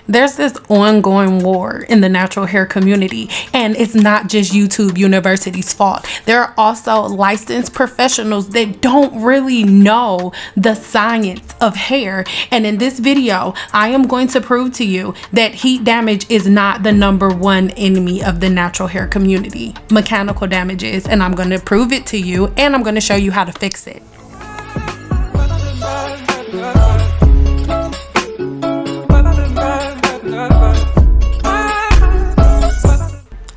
There's this ongoing war in the natural hair community, and it's not just YouTube University's fault. There are also licensed professionals that don't really know the science of hair. And in this video, I am going to prove to you that heat damage is not the #1 enemy of the natural hair community. Mechanical damage is, and I'm going to prove it to you, and I'm going to show you how to fix it.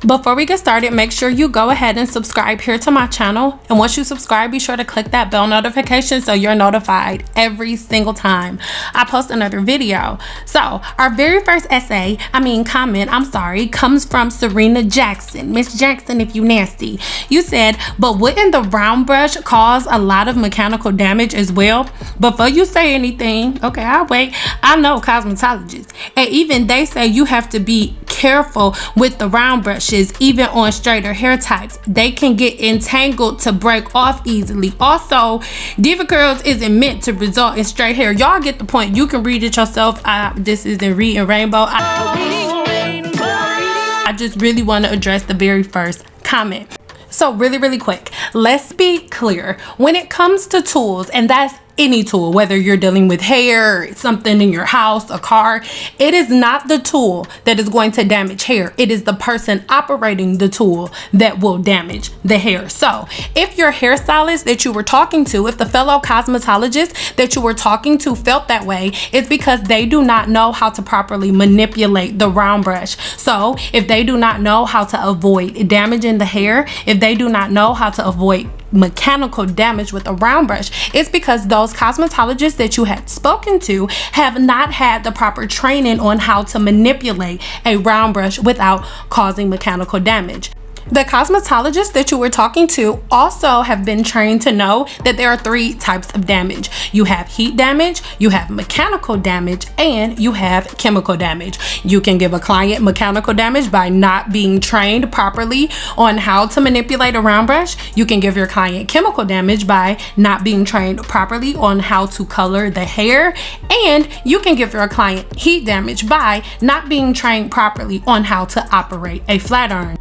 Before we get started, make sure you go ahead and subscribe here to my channel. And once you subscribe, be sure to click that bell notification so you're notified every single time I post another video. So our very first comment, comes from Serena Jackson. Miss Jackson, if you nasty. You said, but wouldn't the round brush cause a lot of mechanical damage as well? Before you say anything, okay, I'll wait. I know cosmetologists, and even they say you have to be careful with the round brushes. Even on straighter hair types, they can get entangled to break off easily. Also, diva curls isn't meant to result in straight hair. Y'all get the point. You can read it yourself. This isn't reading rainbow. I just really want to address the very first comment. So really quick, let's be clear. When it comes to tools, and that's any tool, whether you're dealing with hair, something in your house, a car, it is not the tool that is going to damage hair. It is the person operating the tool that will damage the hair. So if your hairstylist that you were talking to, if the fellow cosmetologist that you were talking to felt that way, it's because they do not know how to properly manipulate the round brush. So if they do not know how to avoid damaging the hair, if they do not know how to avoid mechanical damage with a round brush, it's because those cosmetologists that you had spoken to have not had the proper training on how to manipulate a round brush without causing mechanical damage. The cosmetologists that you were talking to also have been trained to know that there are 3 types of damage. You have heat damage, you have mechanical damage, and you have chemical damage. You can give a client mechanical damage by not being trained properly on how to manipulate a round brush. You can give your client chemical damage by not being trained properly on how to color the hair. And you can give your client heat damage by not being trained properly on how to operate a flat iron.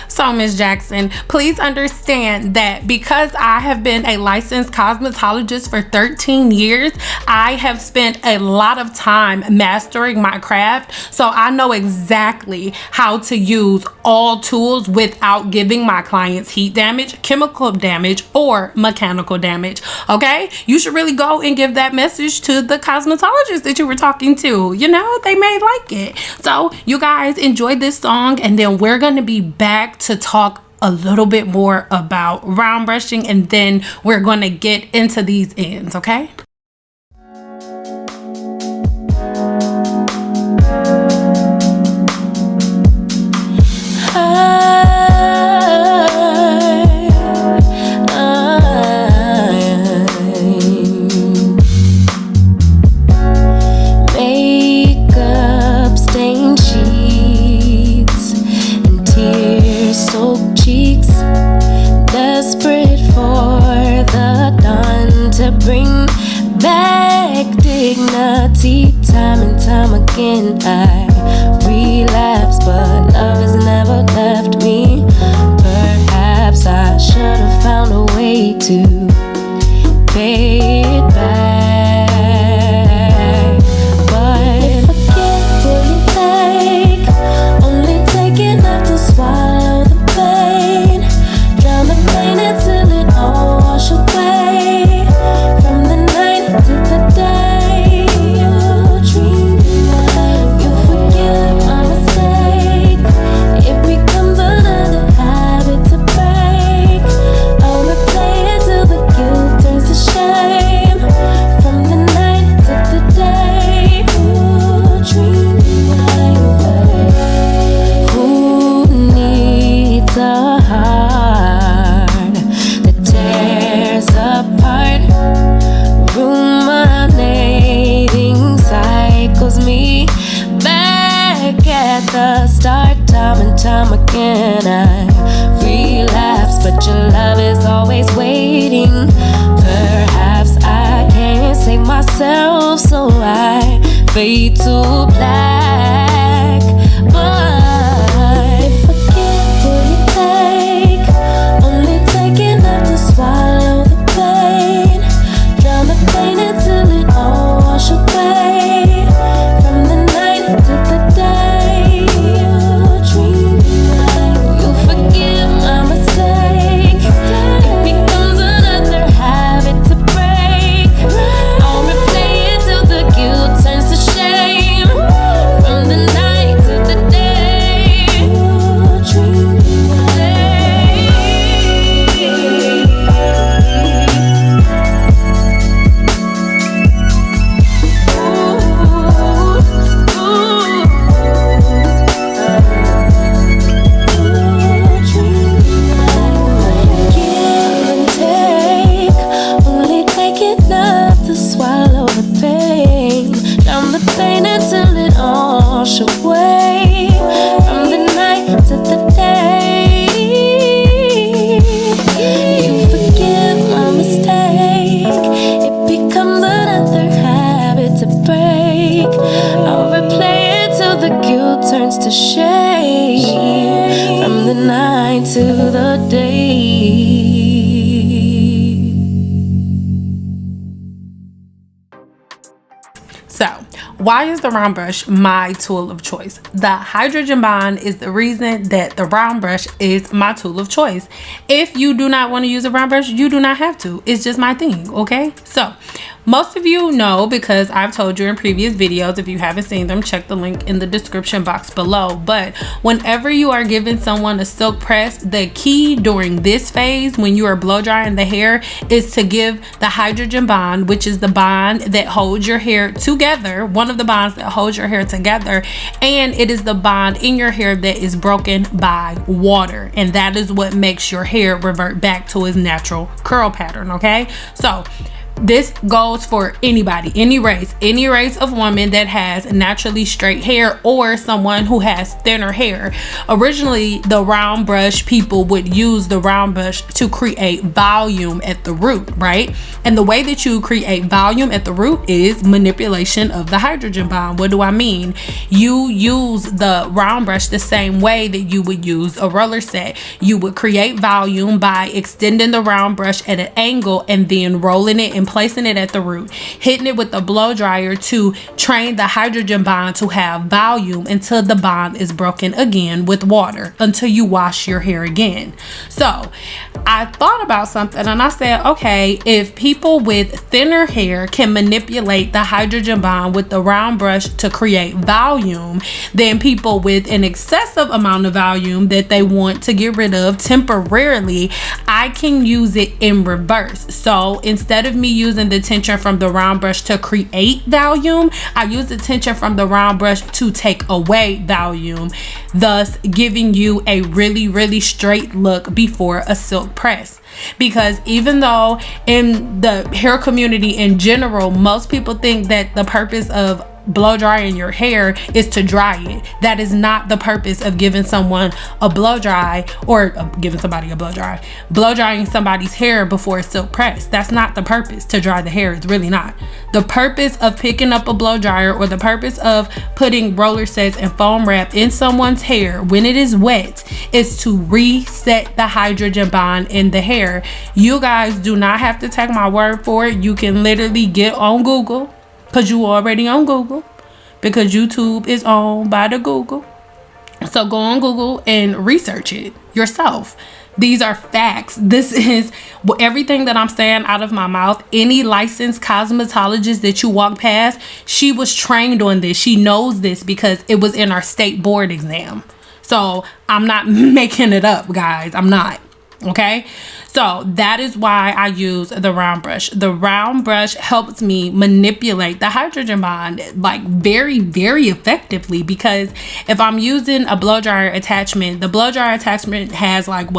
So Ms. Jackson, please understand that because I have been a licensed cosmetologist for 13 years, I have spent a lot of time mastering my craft. So I know exactly how to use all tools without giving my clients heat damage, chemical damage, or mechanical damage. Okay? You should really go and give that message to the cosmetologist that you were talking to. You know, they may like it. So you guys enjoy this song, and then we're going to be back to talk a little bit more about round brushing, and then we're going to get into these ends, okay? Bring back dignity. Time and time again I relapse, but love has never left me. Perhaps I should have found a way to pay it back. But forget what you take, only take enough to swallow the pain. Drown the pain until it all wash away. Time again I relapse, but your love is always waiting. Perhaps I can't save myself, so I fade to black. turns to shade from the night to the day. So, why is the round brush my tool of choice? The hydrogen bond is the reason that the round brush is my tool of choice. If you do not want to use a round brush, you do not have to. It's just my thing, okay? So, most of you know, because I've told you in previous videos. If you haven't seen them, check the link in the description box below. But whenever you are giving someone a silk press, the key during this phase when you are blow drying the hair is to give the hydrogen bond, which is the bond that holds your hair together, one of the bonds that holds your hair together, and it is the bond in your hair that is broken by water, and that is what makes your hair revert back to its natural curl pattern. Okay, so this goes for anybody, any race of woman that has naturally straight hair or someone who has thinner hair. Originally, the round brush people would use the round brush to create volume at the root, right? And the way that you create volume at the root is manipulation of the hydrogen bond. What do I mean? You use the round brush the same way that you would use a roller set. You would create volume by extending the round brush at an angle and then rolling it and placing it at the root, hitting it with the blow dryer to train the hydrogen bond to have volume until the bond is broken again with water, until you wash your hair again. So I thought about something and I said, okay, if people with thinner hair can manipulate the hydrogen bond with the round brush to create volume, then people with an excessive amount of volume that they want to get rid of temporarily, I can use it in reverse. So instead of me using the tension from the round brush to create volume, I use the tension from the round brush to take away volume, thus giving you a really straight look before a silk press. Because even though in the hair community in general, most people think that the purpose of blow drying your hair is to dry it, that is not the purpose of giving someone a blow dry, or giving somebody a blow dry. Blow drying somebody's hair before a silk press, that's not the purpose. To dry the hair, it's really not. The purpose of picking up a blow dryer or the purpose of putting roller sets and foam wrap in someone's hair when it is wet is to reset the hydrogen bond in the hair. You guys do not have to take my word for it. You can literally get on Google, because you already on Google, because YouTube is owned by the Google. So go on Google and research it yourself. These are facts. This is everything that I'm saying out of my mouth. Any licensed cosmetologist that you walk past, she was trained on this. She knows this because it was in our state board exam. So I'm not making it up, guys. I'm not. Okay, so that is why I use the round brush. The round brush helps me manipulate the hydrogen bond like very effectively, because if I'm using a blow dryer attachment, the blow dryer attachment has like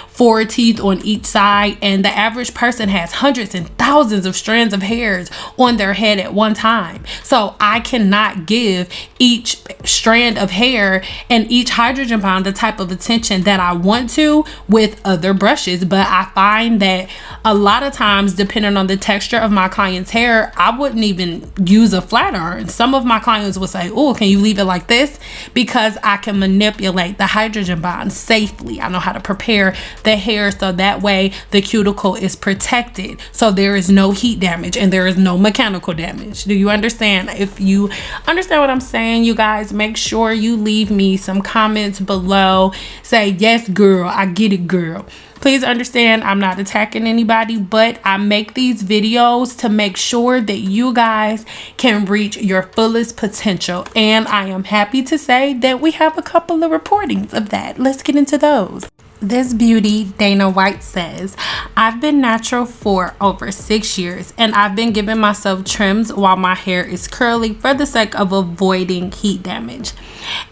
4 teeth on each side, and the average person has hundreds and thousands of strands of hairs on their head at one time. So I cannot give each strand of hair and each hydrogen bond the type of attention that I want to with other brushes. But I find that a lot of times, depending on the texture of my client's hair, I wouldn't even use a flat iron. Some of my clients will say, oh, can you leave it like this? Because I can manipulate the hydrogen bond safely. I know how to prepare the hair so that way the cuticle is protected, so there is no heat damage and there is no mechanical damage. Do you understand? If you understand what I'm saying, you guys, make sure you leave me some comments below. Say, yes, girl, I get it, girl. Please understand, I'm not attacking anybody, but I make these videos to make sure that you guys can reach your fullest potential. And I am happy to say that we have a couple of reportings of that. Let's get into those. This beauty, Dana White, says, I've been natural for over 6 years and I've been giving myself trims while my hair is curly for the sake of avoiding heat damage.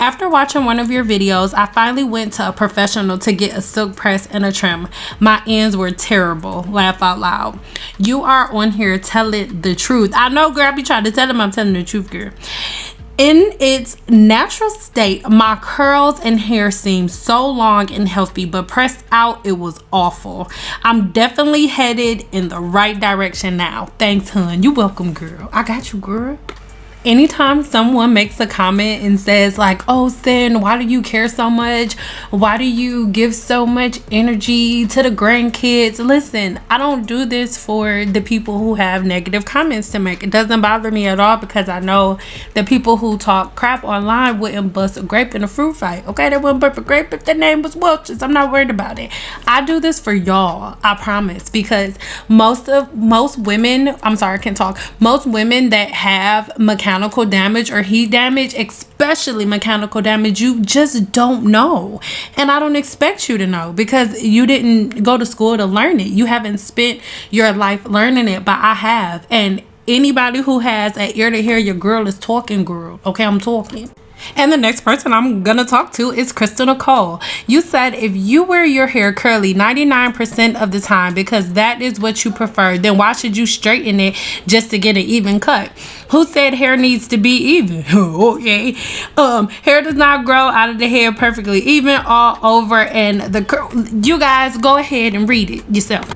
After watching one of your videos, I finally went to a professional to get a silk press and a trim. My ends were terrible. Laugh out loud. You are on here telling the truth. I know, girl, I be trying to tell them I'm telling the truth, girl. In its natural state, my curls and hair seemed so long and healthy, but pressed out, it was awful. I'm definitely headed in the right direction now. Thanks, hun. You welcome, girl. I got you, girl. anytime someone makes a comment and says like, oh Sin, why do you care so much, why do you give so much energy to the grandkids, listen, I don't do this for the people who have negative comments to make. It doesn't bother me at all, because I know the people who talk crap online wouldn't bust a grape in a fruit fight. Okay, they wouldn't bust a grape if their name was Welch's. I'm not worried about it. I do this for y'all, I promise, because most women, I'm sorry, I can't talk, most women that have mechanical damage or heat damage, especially mechanical damage, you just don't know. And I don't expect you to know, because you didn't go to school to learn it. You haven't spent your life learning it, but I have. And anybody who has an ear to hear your girl is talking, girl. Okay, I'm talking. And the next person I'm gonna talk to is Crystal Nicole. You said if you wear your hair curly 99% of the time because that is what you prefer, then why should you straighten it just to get an even cut? Who said hair needs to be even? Okay. Hair does not grow out of the head perfectly even all over, and you guys go ahead and read it yourself.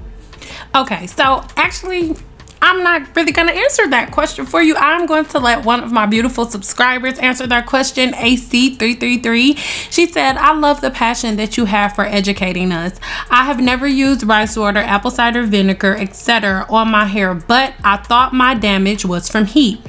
Okay, so actually, I'm not really going to answer that question for you. I'm going to let one of my beautiful subscribers answer that question, AC333. She said, I love the passion that you have for educating us. I have never used rice water, apple cider vinegar, etc. on my hair, but I thought my damage was from heat.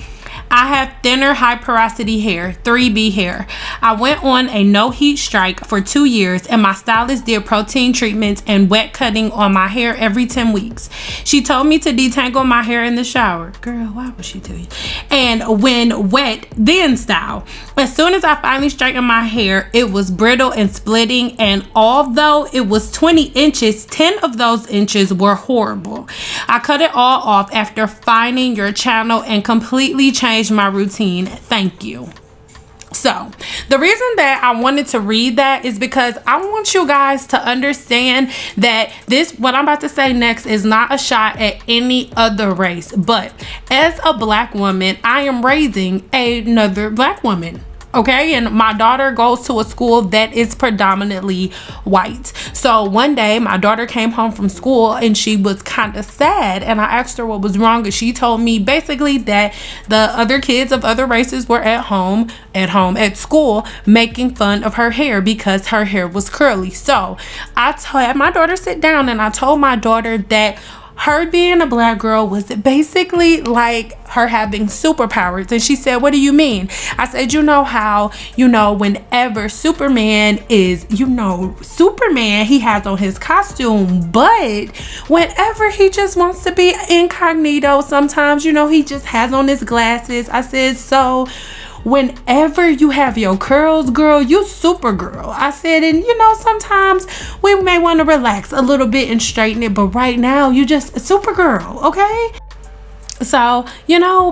I have thinner high porosity hair, 3B hair. I went on a no heat strike for 2 years, and my stylist did protein treatments and wet cutting on my hair every 10 weeks. She told me to detangle my hair in the shower. Girl, why would she tell you? And when wet, then style. As soon as I finally straightened my hair, it was brittle and splitting, and although it was 20 inches, 10 of those inches were horrible. I cut it all off after finding your channel and completely changed my routine. Thank you. So the reason that I wanted to read that is because I want you guys to understand that what I'm about to say next is not a shot at any other race, but as a black woman, I am raising another black woman. Okay, and my daughter goes to a school that is predominantly white. So one day my daughter came home from school and she was kind of sad, and I asked her what was wrong, and she told me basically that the other kids of other races were at school making fun of her hair because her hair was curly. So I had my daughter sit down, and I told my daughter that her being a black girl was basically like her having superpowers. And she said, what do you mean? I said, you know how, whenever Superman is, Superman, he has on his costume, but whenever he just wants to be incognito, sometimes, he just has on his glasses. I said, so whenever you have your curls, girl, you Supergirl. I said, and sometimes we may want to relax a little bit and straighten it, but right now you just Supergirl, okay? So,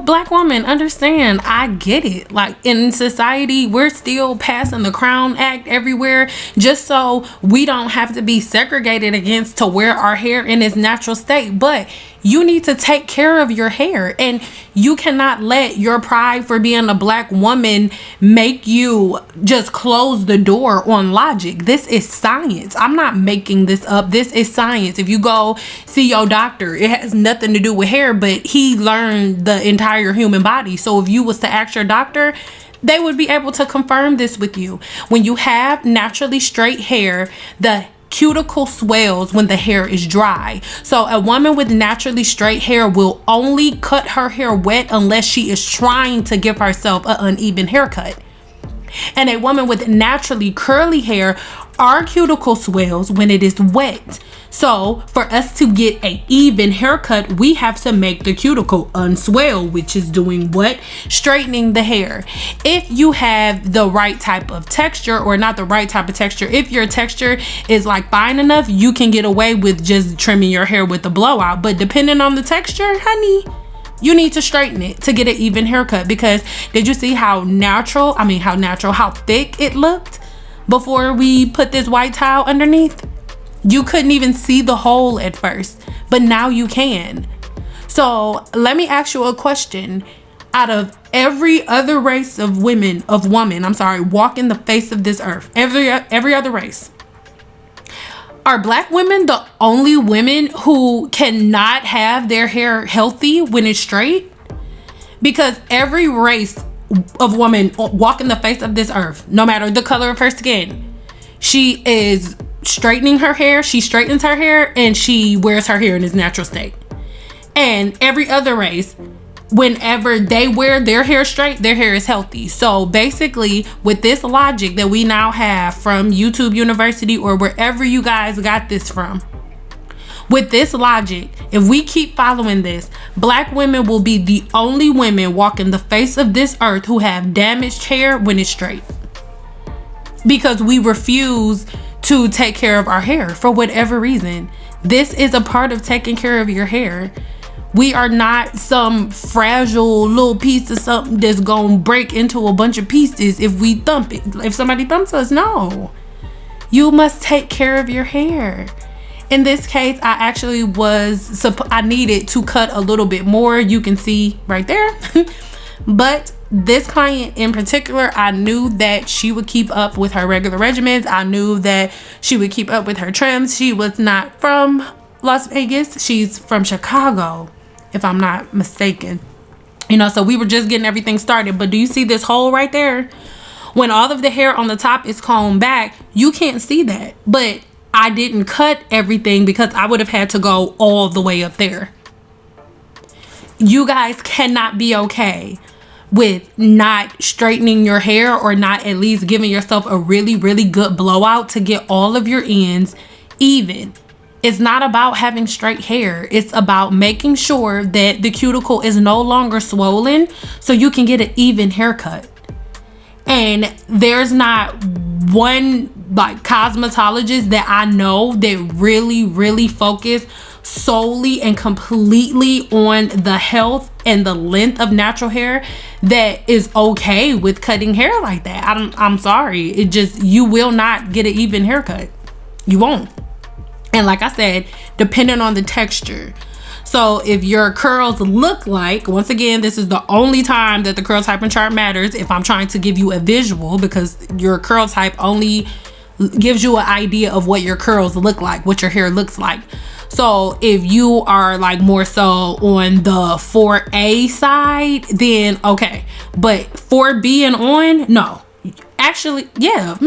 black woman, understand, I get it. Like, in society, we're still passing the Crown Act everywhere just so we don't have to be segregated against to wear our hair in its natural state. But you need to take care of your hair, and you cannot let your pride for being a black woman make you just close the door on logic. This is science. I'm not making this up. This is science. If you go see your doctor, it has nothing to do with hair, but he learned the entire human body. So if you was to ask your doctor, they would be able to confirm this with you. When you have naturally straight hair, the cuticle swells when the hair is dry. So a woman with naturally straight hair will only cut her hair wet unless she is trying to give herself an uneven haircut. And a woman with naturally curly hair, our cuticle swells when it is wet. So for us to get an even haircut, we have to make the cuticle unswell, which is doing what? Straightening the hair. If you have the right type of texture, or not the right type of texture, if your texture is like fine enough, you can get away with just trimming your hair with a blowout. But depending on the texture, honey, you need to straighten it to get an even haircut. Because did you see how thick it looked before we put this white towel underneath? You couldn't even see the hole at first, but now you can. So let me ask you a question. Out of every other race of woman, walking the face of this earth, every other race, are black women the only women who cannot have their hair healthy when it's straight? Because every race of woman walking the face of this earth, no matter the color of her skin, she is straightening her hair, she straightens her hair, and she wears her hair in its natural state. And every other race, whenever they wear their hair straight, their hair is healthy. So basically, with this logic that we now have from YouTube University or wherever you guys got this from, with this logic, if we keep following this, black women will be the only women walking the face of this earth who have damaged hair when it's straight. Because we refuse to take care of our hair for whatever reason. This is a part of taking care of your hair. We are not some fragile little piece of something that's gonna break into a bunch of pieces if we thump it. If somebody thumps us, no. You must take care of your hair. In this case, I actually I needed to cut a little bit more. You can see right there. But this client in particular, I knew that she would keep up with her regular regimens. I knew that she would keep up with her trims. She was not from Las Vegas. She's from Chicago, if I'm not mistaken. You know, so we were just getting everything started. But do you see this hole right there? When all of the hair on the top is combed back, you can't see that. But I didn't cut everything because I would have had to go all the way up there. You guys cannot be okay with not straightening your hair or not at least giving yourself a really, really good blowout to get all of your ends even. It's not about having straight hair. It's about making sure that the cuticle is no longer swollen so you can get an even haircut. And there's not one like cosmetologist that I know that really focus solely and completely on the health and the length of natural hair that is okay with cutting hair like that. I'm sorry. It just, you will not get an even haircut. You won't. And like I said, depending on the texture. So if your curls look like, once again, this is the only time that the curl type and chart matters if I'm trying to give you a visual, because your curl type only gives you an idea of what your curls look like, what your hair looks like. So if you are like more so on the 4A side, then okay. But 4B and on, no. Actually, yeah.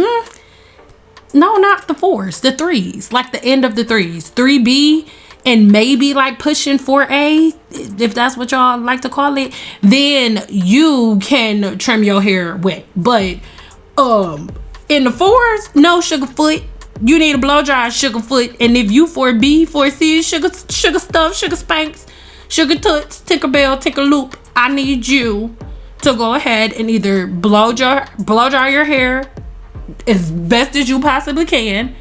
No, not the 4s, the 3s, like the end of the 3s. 3B and maybe like pushing 4A, if that's what y'all like to call it, then you can trim your hair wet. But in the 4s, no, sugar foot. You need a blow dry sugar foot. And if you 4B, 4C, sugar stuff, sugar spanks, sugar toots, Tinkerbell, Tinkerloop, I need you to go ahead and either blow dry your hair as best as you possibly can,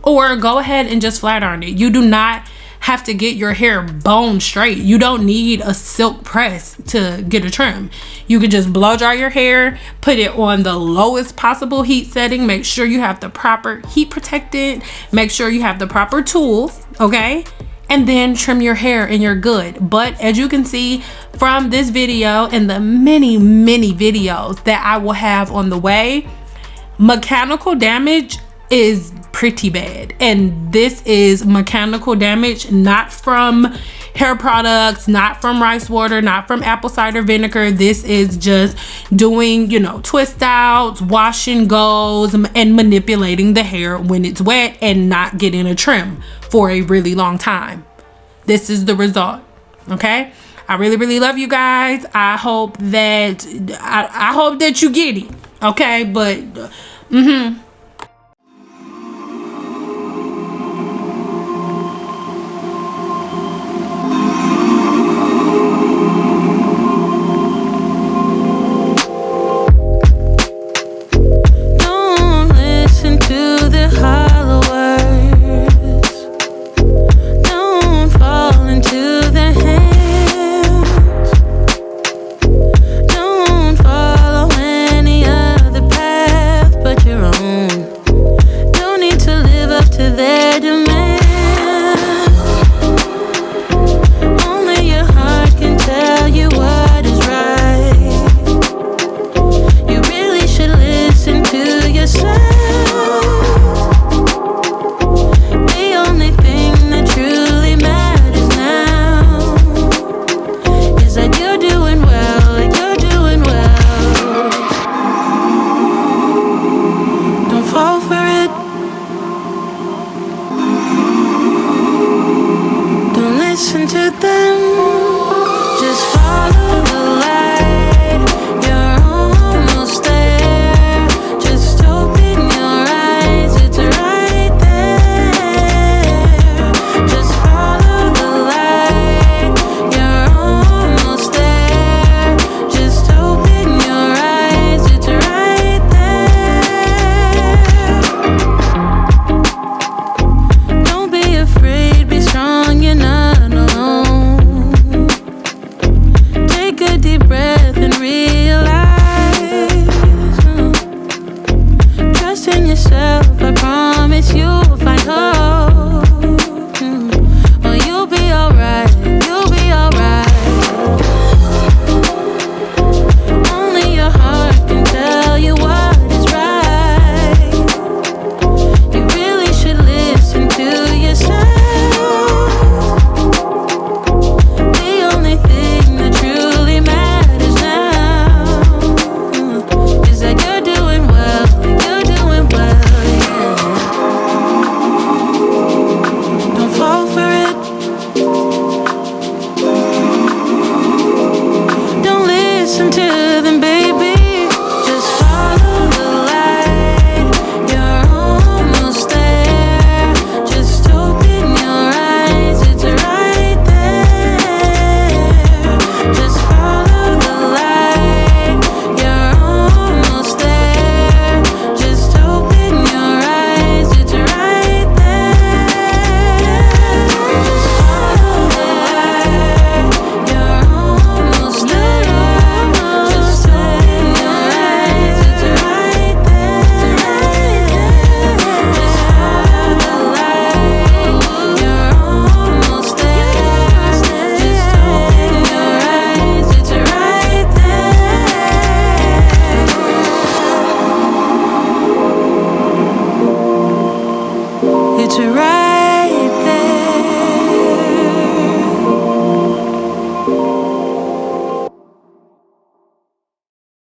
or go ahead and just flat iron it. You do not have to get your hair bone straight. You don't need a silk press to get a trim. You can just blow dry your hair, put it on the lowest possible heat setting, make sure you have the proper heat protectant, make sure you have the proper tools, okay? And then trim your hair and you're good. But as you can see from this video and the many videos that I will have on the way, mechanical damage is pretty bad. And this is mechanical damage, not from hair products, not from rice water, not from apple cider vinegar. This is just doing, you know, twist outs, wash and goes, and manipulating the hair when it's wet and not getting a trim for a really long time. This is the result. Okay, I really love you guys. I hope that I hope that you get it. Okay, but